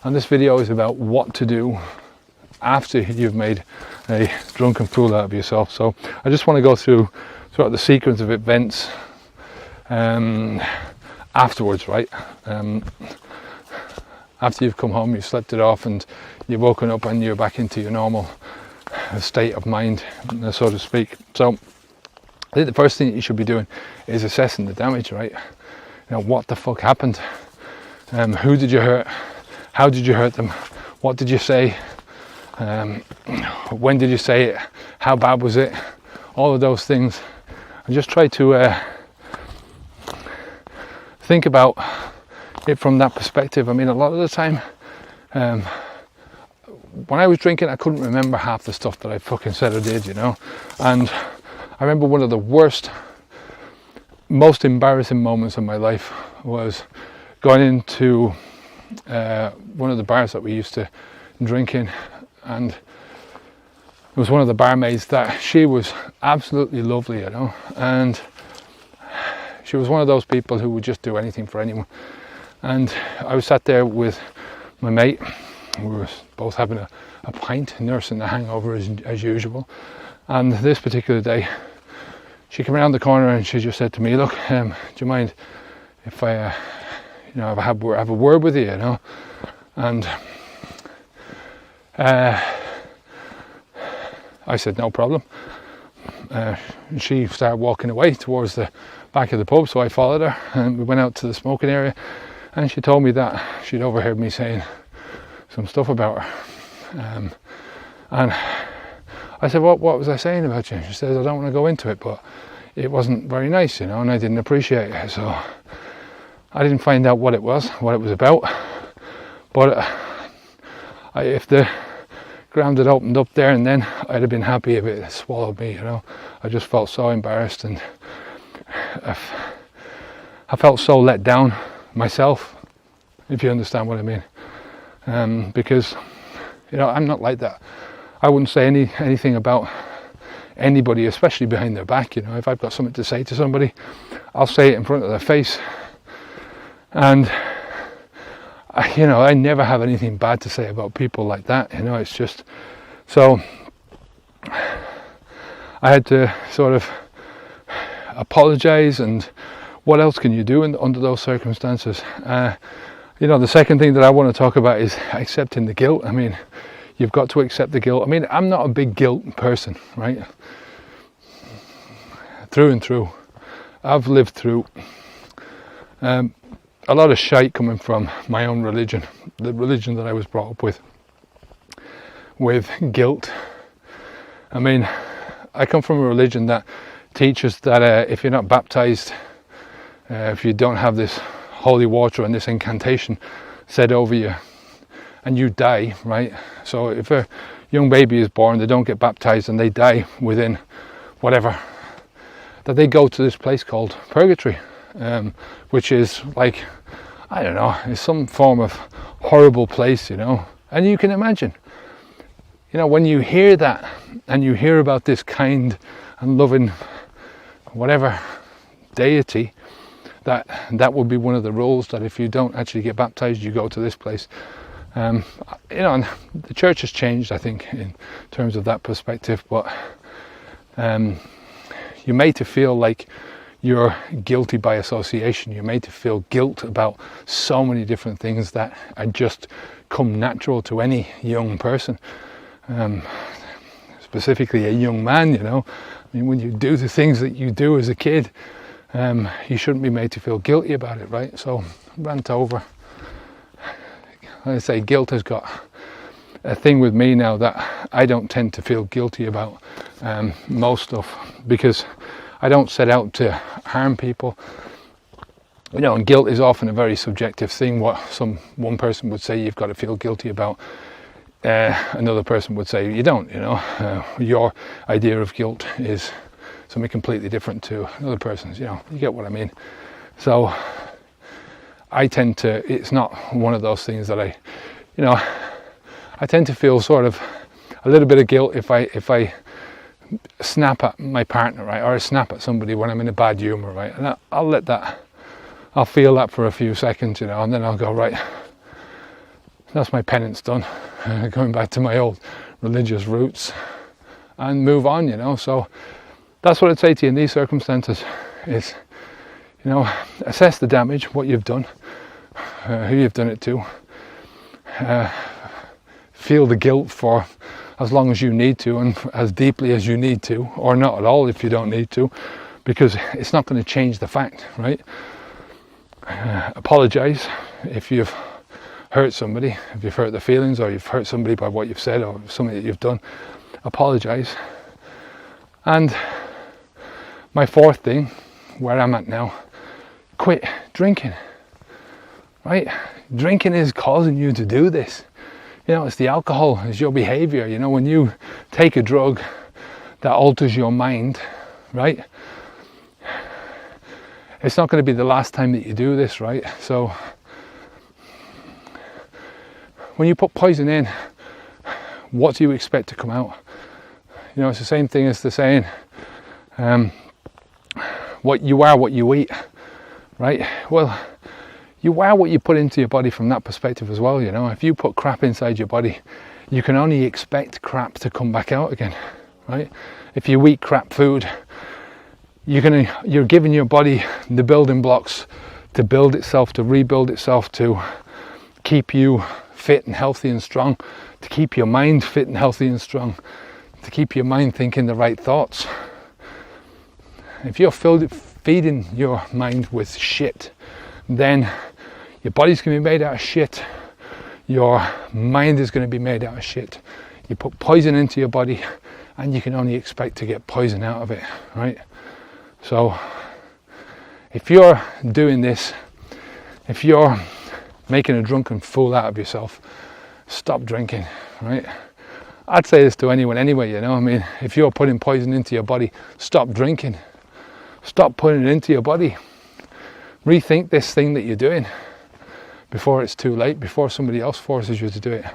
And this video is about what to do after you've made a drunken fool out of yourself. So I just want to go through sort of the sequence of events afterwards, right? After you've come home, you've slept it off, and you've woken up and you're back into your normal state of mind, so to speak. So I think the first thing that you should be doing is assessing the damage, right? You know, what the fuck happened? Who did you hurt? How did you hurt them? What did you say? When did you say it? How bad was it? All of those things. And just try to think about it from that perspective. I mean, a lot of the time, when I was drinking, I couldn't remember half the stuff that I fucking said or did, you know. And I remember one of the worst, most embarrassing moments of my life was going into one of the bars that we used to drink in, and it was one of the barmaids that she was absolutely lovely, you know, and she was one of those people who would just do anything for anyone. And I was sat there with my mate. We were both having a pint, nursing the hangover as usual. And this particular day, she came around the corner and she just said to me, "Look, do you mind if I, if I have a word with you, you know?" And I said, "No problem." She started walking away towards the back of the pub, so I followed her, and we went out to the smoking area. And she told me that she'd overheard me saying some stuff about her. And I said, what was I saying about you? She says, "I don't want to go into it, but it wasn't very nice, you know, and I didn't appreciate it." So I didn't find out what it was about. But if the ground had opened up there and then, I'd have been happy if it had swallowed me, you know. I just felt so embarrassed, and I felt so let down myself, if you understand what I mean. Because, you know, I'm not like that. I wouldn't say anything about anybody, especially behind their back, you know. If I've got something to say to somebody, I'll say it in front of their face. And I never have anything bad to say about people like that, you know. It's just, so I had to sort of apologize, and what else can you do under those circumstances? The second thing that I want to talk about is accepting the guilt. I mean, you've got to accept the guilt. I mean, I'm not a big guilt person, right? Through and through. I've lived through a lot of shite coming from my own religion, the religion that I was brought up with guilt. I mean, I come from a religion that teaches that if you're not baptized, if you don't have this holy water and this incantation said over you, and you die, right? So if a young baby is born, they don't get baptized and they die within whatever, that they go to this place called purgatory, which is like, I don't know, it's some form of horrible place, you know. And you can imagine, you know, when you hear that and you hear about this kind and loving whatever deity, that would be one of the rules, that if you don't actually get baptized, you go to this place. And the church has changed, I think, in terms of that perspective, but you're made to feel like you're guilty by association. You're made to feel guilt about so many different things that are just come natural to any young person, specifically a young man, you know. I mean, when you do the things that you do as a kid, you shouldn't be made to feel guilty about it, right? So, rant over. Like I say, guilt has got a thing with me now that I don't tend to feel guilty about most stuff, because I don't set out to harm people. You know, and guilt is often a very subjective thing. What one person would say you've got to feel guilty about, another person would say you don't, you know. Your idea of guilt is something completely different to another person's, you know. You get what I mean? So I tend to, it's not one of those things that I tend to feel sort of a little bit of guilt if I snap at my partner, right, or I snap at somebody when I'm in a bad humour, right, and I'll feel that for a few seconds, you know, and then I'll go, right, that's my penance done. Going back to my old religious roots and move on, you know. So that's what I'd say to you in these circumstances is, you know, assess the damage, what you've done, who you've done it to, feel the guilt for as long as you need to and as deeply as you need to, or not at all if you don't need to, because it's not going to change the fact, right? Apologize if you've hurt somebody, if you've hurt their feelings, or you've hurt somebody by what you've said or something that you've done. Apologize. And my fourth thing, where I'm at now, quit drinking, right? Drinking is causing you to do this. You know, it's the alcohol, it's your behavior. You know, when you take a drug that alters your mind, right? It's not going to be the last time that you do this, right? So when you put poison in, what do you expect to come out? You know, it's the same thing as the saying, what you are, what you eat, right? Well, you are what you put into your body from that perspective as well, you know. If you put crap inside your body, you can only expect crap to come back out again, right? If you eat crap food, you're giving your body the building blocks to build itself, to rebuild itself, to keep you fit and healthy and strong, to keep your mind fit and healthy and strong, to keep your mind thinking the right thoughts. If you're feeding your mind with shit, then your body's going to be made out of shit, your mind is going to be made out of shit. You put poison into your body and you can only expect to get poison out of it, right? So if you're doing this, if you're making a drunken fool out of yourself, stop drinking, right? I'd say this to anyone anyway, you know. I mean, if you're putting poison into your body, stop drinking. Stop putting it into your body. Rethink this thing that you're doing before it's too late, before somebody else forces you to do it.